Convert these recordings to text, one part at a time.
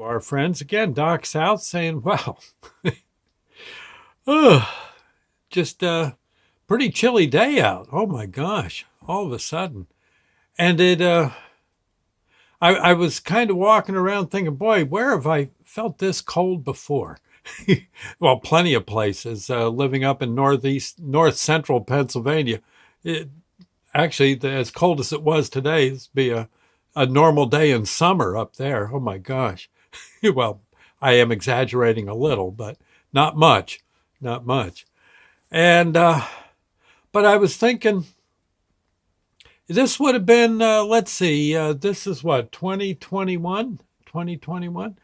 to our friends again, Doc South saying, well, uh, just a pretty chilly day out. Oh my gosh, all of a sudden. And I was kind of walking around thinking, boy, where have I felt this cold before? Well, plenty of places. Living up in north central Pennsylvania, it, actually, as cold as it was today, it's be a normal day in summer up there. Oh my gosh. Well, I am exaggerating a little, but not much, not much. And but I was thinking this would have been let's see, this is what 2021, 2021.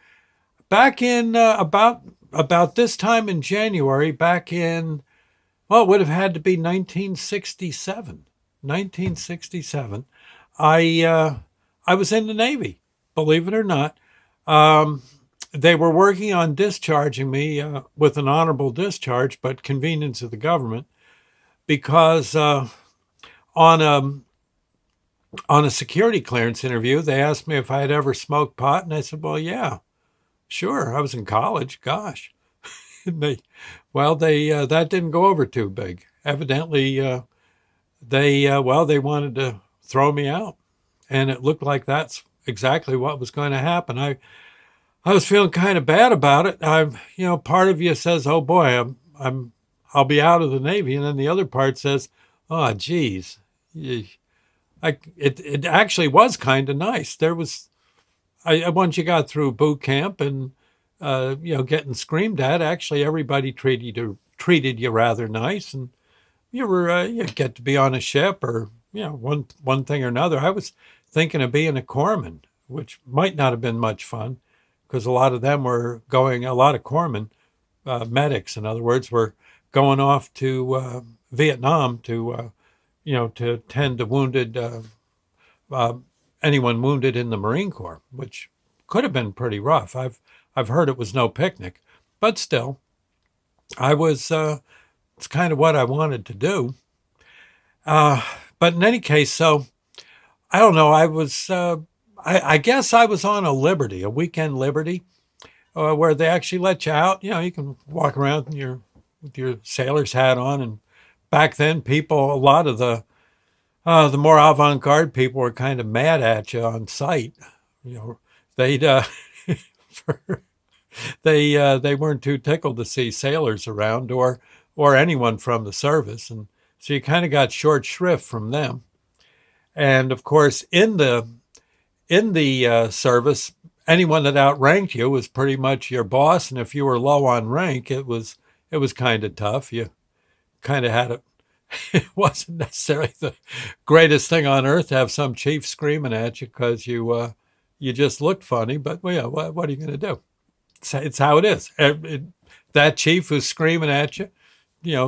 Back in about this time in January, back in well, it would have had to be 1967. 1967. I was in the Navy, believe it or not. Um, they were working on discharging me with an honorable discharge, but convenience of the government, because on a on a security clearance interview, they asked me if I had ever smoked pot, and I said, "Well, yeah, sure. I was in college. Gosh." And they that didn't go over too big. Evidently, they wanted to throw me out, and it looked like that's exactly what was going to happen. I was feeling kind of bad about it. Part of you says, "Oh boy, I'll be out of the Navy," and then the other part says, "Oh, geez." It actually was kind of nice. There was, once you got through boot camp and getting screamed at, actually everybody treated you rather nice, and you get to be on a ship or one thing or another. I was thinking of being a corpsman, which might not have been much fun because a lot of them were going. A lot of corpsmen, medics, in other words, were going off to Vietnam to tend to wounded uh, anyone wounded in the Marine Corps, which could have been pretty rough. I've heard it was no picnic, but still, I was. It's kind of what I wanted to do. Uh, but in any case, so I don't know. I was. I guess I was on a Liberty, a weekend Liberty, where they actually let you out. You can walk around with your sailor's hat on, and back then, a lot of the more avant-garde people were kind of mad at you on sight. You know, they'd for, they weren't too tickled to see sailors around or anyone from the service, and so you kind of got short shrift from them. And of course, in the service, anyone that outranked you was pretty much your boss, and if you were low on rank, it was kind of tough. You kind of had it. It wasn't necessarily the greatest thing on earth to have some chief screaming at you because you just looked funny. But well, yeah, what are you going to do? It's how it is. That chief who's screaming at you,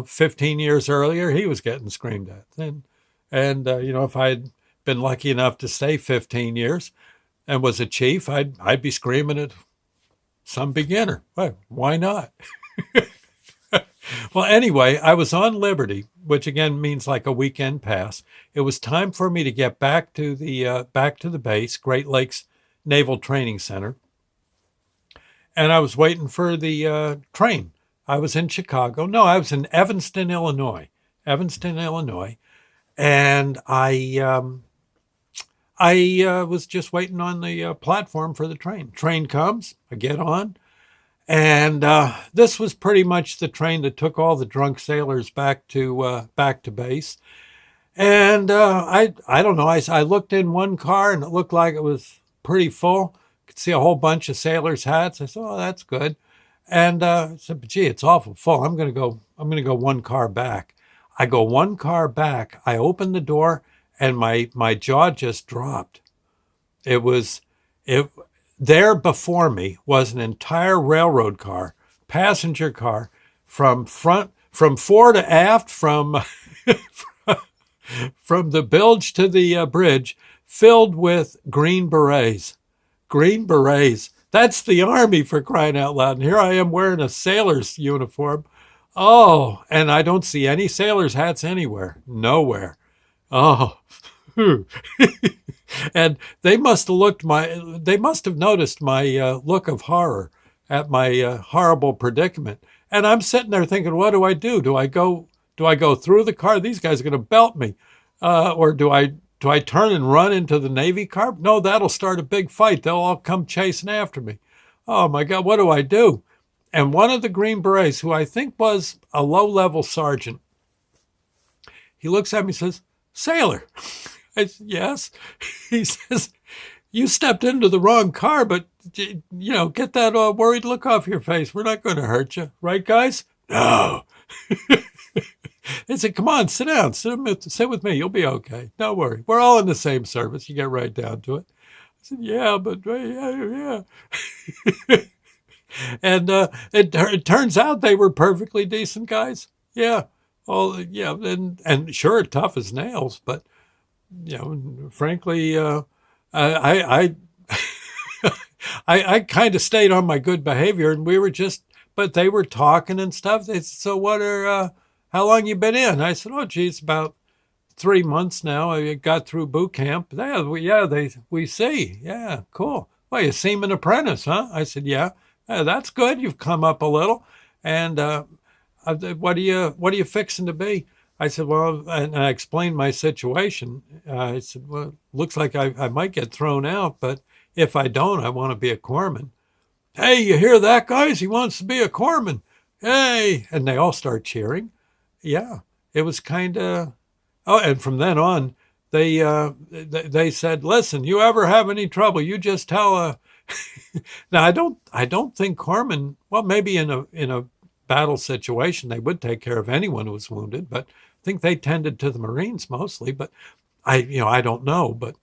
15 years earlier, he was getting screamed at. And if I'd been lucky enough to stay 15 years and was a chief, I'd be screaming at some beginner. Well, why not? Well, anyway, I was on Liberty, which again means like a weekend pass. It was time for me to get back to the base, Great Lakes Naval Training Center, and I was waiting for the train. I was in Chicago. No, I was in Evanston, Illinois. Evanston, Illinois, and I was just waiting on the platform for the train. Train comes, I get on, and this was pretty much the train that took all the drunk sailors back to base. And I don't know. I looked in one car and it looked like it was pretty full. Could see a whole bunch of sailors' hats. I said, "Oh, that's good." And I said, "But gee, it's awful full. I'm gonna go. I'm gonna go one car back." I go one car back. I open the door, and my jaw just dropped. It was it there before me was an entire railroad car, passenger car, from fore to aft, from the bilge to the bridge, filled with Green Berets. Green Berets. That's the Army, for crying out loud. And here I am wearing a sailor's uniform. Oh, and I don't see any sailors' hats anywhere. Nowhere. Oh, And they must have noticed my look of horror at my horrible predicament. And I'm sitting there thinking, what do I do? Do I go through the car? These guys are going to belt me. Or do I turn and run into the Navy car? No, that'll start a big fight. They'll all come chasing after me. Oh my God, what do I do? And one of the Green Berets, who I think was a low-level sergeant, he looks at me and says, "Sailor." I said, "Yes." He says, "You stepped into the wrong car, but, get that worried look off your face. We're not going to hurt you. Right, guys?" "No." They said, "Come on, sit down. Sit with me. You'll be okay. Don't worry. We're all in the same service." You get right down to it. I said, "Yeah, but yeah." And it turns out they were perfectly decent guys. Yeah. Well, yeah, and sure, tough as nails, but frankly, I I kind of stayed on my good behavior, and but they were talking and stuff. They said, "So how long you been in?" I said, "Oh, geez, about 3 months now. I got through boot camp." We see. Yeah, cool. Well, you seeman apprentice, huh? I said, "Yeah." That's good. You've come up a little. And what are you fixing to be? I said, "Well," and I explained my situation. I said, "Well, looks like I might get thrown out, but if I don't, I want to be a corpsman." "Hey, you hear that, guys? He wants to be a corpsman. Hey!" And they all start cheering. Yeah, it was kind of. Oh, and from then on, they said, "Listen, you ever have any trouble, you just tell Now, I don't think corpsmen. Well, maybe in a battle situation they would take care of anyone who was wounded, but I think they tended to the Marines mostly. But I don't know. But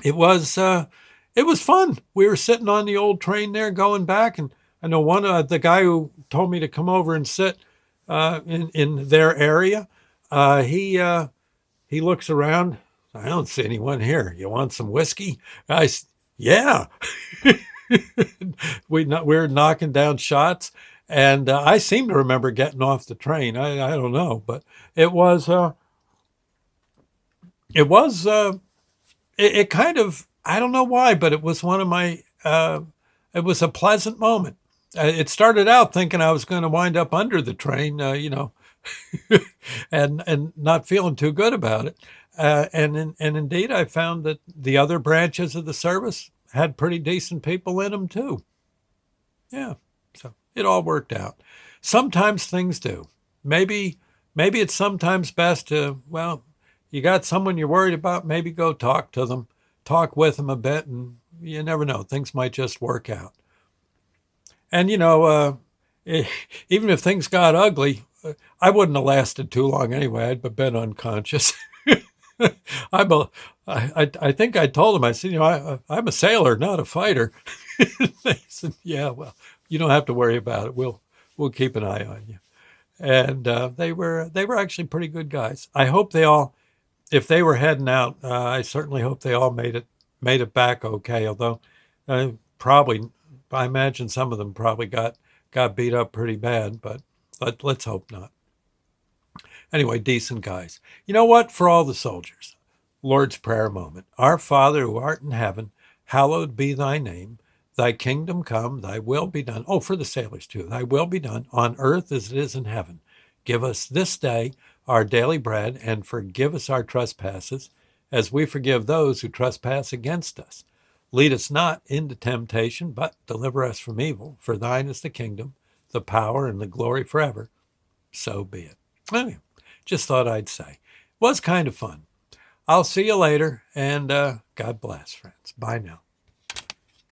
it was fun. We were sitting on the old train there going back, and I know the guy who told me to come over and sit in their area. He looks around. "I don't see anyone here. You want some whiskey?" Yeah. We're knocking down shots, and I seem to remember getting off the train. I don't know, but it was it was it kind of, I don't know why, but it was one of my it was a pleasant moment. It started out thinking I was going to wind up under the train, and not feeling too good about it. And indeed, I found that the other branches of the service had pretty decent people in them too. Yeah, so it all worked out. Sometimes things do. Maybe it's sometimes best to, well, you got someone you're worried about, maybe go talk to them, talk with them a bit, and you never know, things might just work out. And even if things got ugly, I wouldn't have lasted too long anyway. I'd been unconscious. I'm a, I think I told him, I said, I'm a sailor, not a fighter. They said, "Yeah, well, you don't have to worry about it. We'll keep an eye on you." And they were actually pretty good guys. I hope if they were heading out, I certainly hope they all made it back okay. Although, probably, I imagine some of them probably got beat up pretty bad, but let's hope not. Anyway, decent guys. You know what? For all the soldiers, Lord's Prayer moment. Our Father who art in heaven, hallowed be thy name. Thy kingdom come, thy will be done. Oh, for the sailors too. Thy will be done on earth as it is in heaven. Give us this day our daily bread, and forgive us our trespasses, as we forgive those who trespass against us. Lead us not into temptation, but deliver us from evil. For thine is the kingdom, the power, and the glory forever. So be it. Anyway, just thought I'd say. Was kind of fun. I'll see you later, and God bless, friends. Bye now.